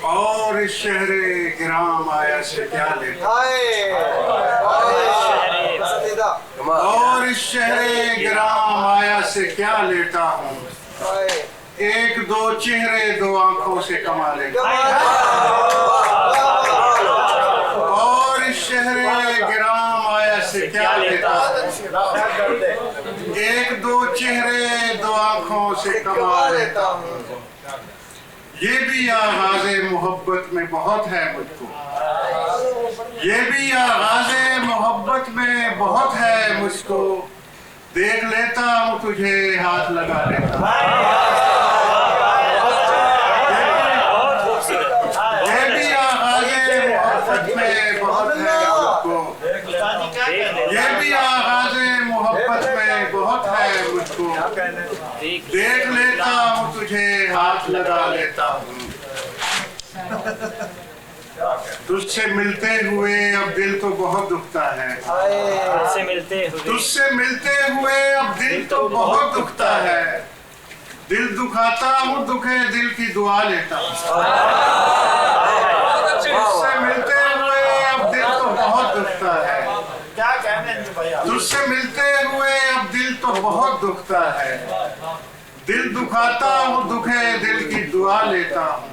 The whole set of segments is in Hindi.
और इस शहरे गिराम आया से क्या लेता, और इस शहरे गिराम आया से क्या लेता हूँ, एक दो चेहरे दो आंखों से कमा लेता, और इस शहरे गिराम आया से क्या लेता, एक दो चेहरे दो आंखों से कमा लेता हूँ। ये भी आगाज़े मोहब्बत में बहुत है मुझको, ये भी आगाज़े मोहब्बत में बहुत है मुझको, देख लेता हूँ तुझे हाथ लगा लेता, ये भी आगाज़े मोहब्बत में बहुत है मुझको, ये भी आगाज़े मोहब्बत में बहुत है मुझको, देख लेता हूँ तुझे हाथ लगा लेता हूँ। तुझसे मिलते हुए अब दिल तो बहुत दुखता है, तुझसे मिलते हुए अब दिल तो बहुत दुखता है, दिल दुखाता हूँ दुखे दिल की दुआ लेता हूँ। तुझसे मिलते हुए अब दिल तो बहुत दुखता है, क्या कहने हैं भैया, तुझसे मिलते हुए अब दिल तो बहुत दुखता है, दिल दुखाता हूँ दुखे दिल की दुआ लेता हूँ।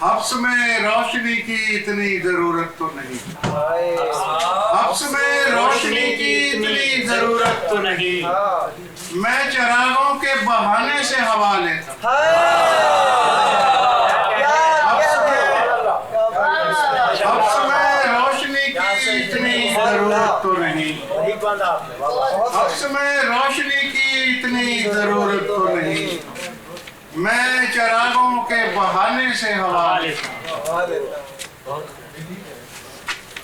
हब्स में रोशनी की इतनी जरूरत तो नहीं, हब्स में रोशनी की इतनी जरूरत तो नहीं, मैं चिरागों के बहाने से हवा लेता, हब्स में रोशनी की इतनी जरूरत तो नहीं, हब्स में रोशनी की इतनी जरूरत तो नहीं, मैं चिरागों के बहाने से हवा लेता,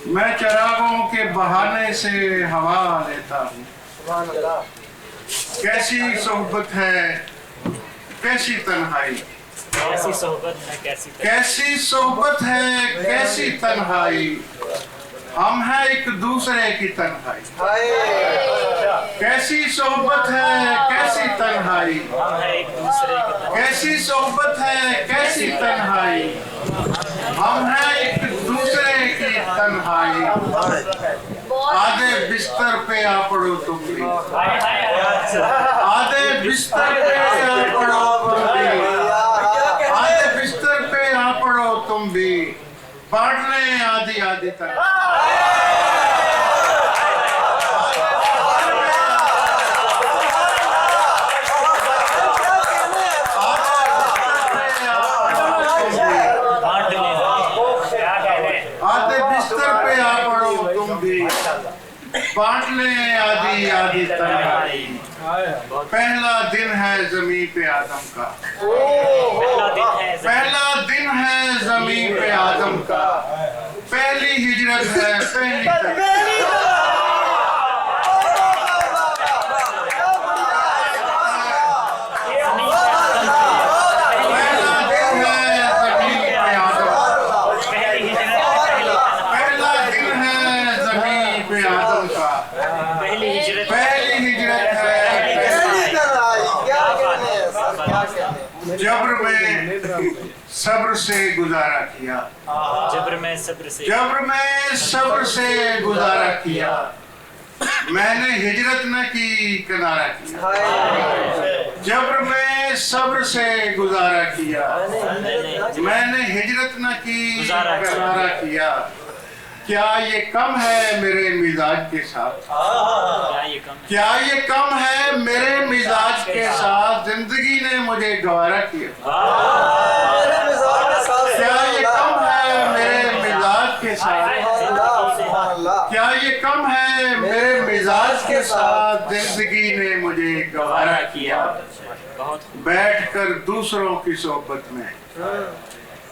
मैं चिरागों के बहाने से हवा लेता हूँ। कैसी सोहबत है कैसी तन्हाई, कैसी सोहबत है कैसी सोहबत है कैसी तन्हाई, हम हैं एक दूसरे की तन्हाई, कैसी सोहबत है कैसी तन्हाई, कैसी सोहबत है कैसी तन्हाई, हम हैं एक दूसरे की तन्हाई, आधे बिस्तर पे आ पड़ो तुम भी, आधे बिस्तर पे आ पड़ो तुम भी, आधे बिस्तर पे आ पड़ो तुम भी, बांट लें आधी आधी तक, बांट ले आधी आधी तन्हाई। पहला दिन है जमीन पे आदम का, पहला दिन है जमीन पे आदम का, पहली हिजरत है पहली जब्र में सब्र से गुजारा किया, जब्र में सब्र से गुजारा किया, मैंने हिजरत न की किनारा किया, जब्र में सब्र से गुजारा किया, मैंने हिजरत न की किनारा किया, क्या ये कम है मेरे मिजाज के साथ, क्या ये कम है मेरे मिजाज के साथ, जिंदगी ने मुझे गवारा किया, क्या ये कम है मेरे मिजाज के साथ, क्या ये कम है मेरे मिजाज के साथ, जिंदगी ने मुझे गवारा किया, बैठकर दूसरों की सोहबत में,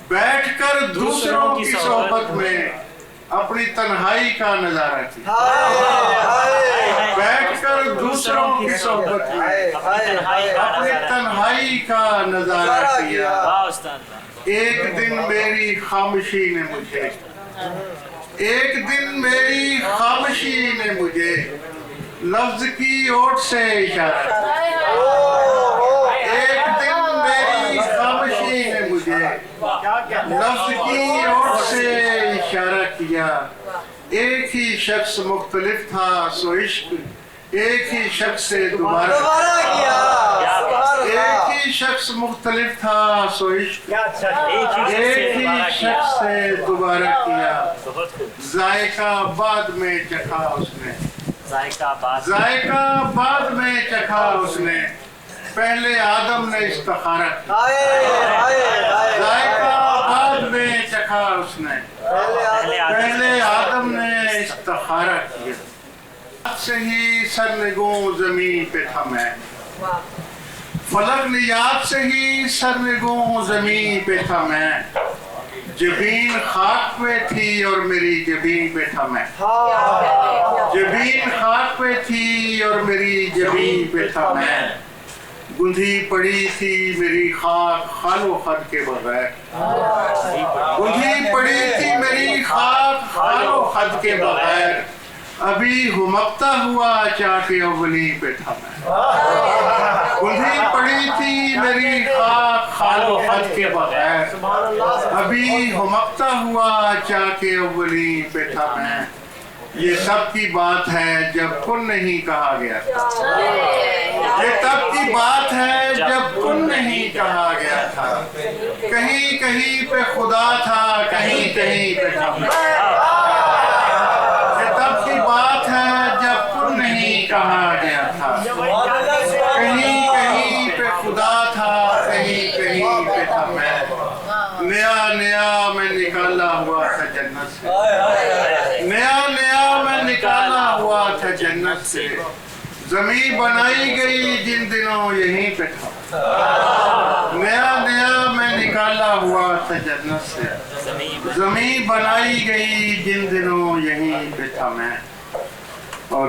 बैठकर दूसरों की सोहबत में अपनी तन्हाई का नजारा किया, बैठकर दूसरों की सोहबत में अपनी तन्हाई का नजारा किया, एक दिन मेरी खामोशी ने मुझे, एक दिन मेरी खामोशी ने मुझे लफ्ज की ओट से इशारा, एक दिन मेरी क्या कहने लफ्ज की ओर से इशारा किया, एक ही शख्स मुख्तलिफ था सो इश्क एक ही शख्स से दोबारा किया। एक ही शख्स मुख्तलिफ था सो इश्क क्या अच्छा एक ही शख्स से दोबारा किया। बहुत खूब। जायका बाद में चखा उसने, जायका बात जायका बाद में चखा उसने, पहले आदम ने इस्तिखारा किया। हाय हाय हाय। जायका बाद में चखा उसने, पहले आदम ने इस्तिखारा किया। से ही सरनगो जमीन पे था मैं, फलक नियात से ही सरनगो जमीन पे था मैं, जबीन खाक पे थी और मेरी जबीन पे था मैं, जबीन खाक पे थी और मेरी जबीन पे था मैं, गुंधी पड़ी थी मेरी खाक खालो खद के बगैर, गुंधी पड़ी थी मेरी खाक खालो खद के बगैर, अभी हुमकता हुआ चाके अवली पे था मैं, गुंधी पड़ी थी मेरी खाक खालो खद के बगैर, अभी हुमकता हुआ चाके अवली पे था मैं। ये तब की बात है जब कुन नहीं कहा गया था, ये तब की बात है जब कुन नहीं कहा गया था, कहीं कहीं पे खुदा था कहीं कहीं पे था मैं। ये तब की बात है जब कुन नहीं कहा गया था, कहीं कहीं पे खुदा था कहीं कहीं पे था मैं। नया नया मैं निकाला हुआ था जन्नत से, नया नया मैं निकाला हुआ था जन्नत से, जमीन बनाई गई जिन दिनों यहीं पे था, नया नया मैं निकाला हुआ था जन्नत से, जमीन बनाई गई जिन दिनों यहीं पे था मैं। और